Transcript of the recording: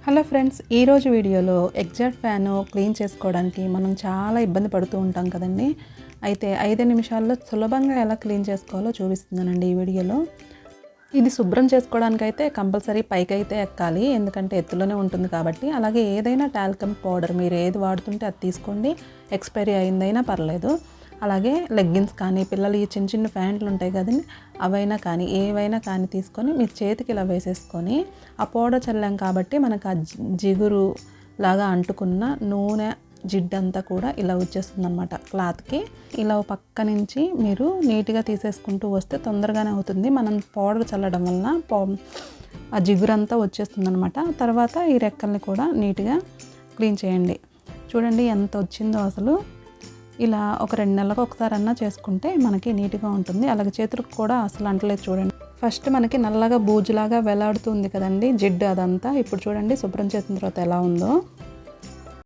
Hello friends, ఈరోజు వీడియోలో exhaust fan clean చేసుకోవడానికి మనం చాలా ఇబ్బంది పడుతూ ఉంటాం కదండి. అయితే 5 నిమిషాల్లో సులభంగా ఎలా క్లీన్ చేసుకోవాలో చూపిస్తున్నానండి ఈ వీడియోలో. ఇది శుభ్రం చేసుకోవడానికి అయితే కంపల్సరీ పైకి అయితే ఎక్కాలి, ఎందుకంటే ఎత్తులోనే ఉంటుంది కాబట్టి. అలాగే ఏదైనా టాల్కమ్ పౌడర్ మీరు ఏది వాడుతుంటే అది తీసుకోండి, ఎక్స్పైరీ అయిందైనా పర్లేదు. అలాగే లెగ్గిన్స్ కానీ పిల్లలు ఈ చిన్న చిన్న ప్యాంట్లు ఉంటాయి కదండి, అవైనా కానీ ఏవైనా కానీ తీసుకొని మీ చేతికి ఇలా వేసేసుకొని ఆ పౌడర్ చల్లాం కాబట్టి మనకు ఆ జిగురు లాగా అంటుకున్న నూనె జిడ్డంతా కూడా ఇలా వచ్చేస్తుంది అనమాట క్లాత్కి. ఇలా పక్క నుంచి మీరు నీట్గా తీసేసుకుంటూ వస్తే తొందరగానే అవుతుంది. మనం పౌడర్ చల్లడం వలన ఆ జిగురంతా వచ్చేస్తుంది అనమాట. తర్వాత ఈ రెక్కల్ని కూడా నీట్గా క్లీన్ చేయండి. చూడండి ఎంత వచ్చిందో అసలు. ఇలా ఒక 2 నెలలకు ఒకసారి అన్నా చేసుకుంటే మనకి నీట్గా ఉంటుంది. అలాగే చేతులకు కూడా అసలు అంటలేదు చూడండి. ఫస్ట్ మనకి నల్లగా బూజులాగా వేలాడుతుంది కదండి జిడ్డు అదంతా. ఇప్పుడు చూడండి శుభ్రం చేసిన తర్వాత ఎలా ఉందో.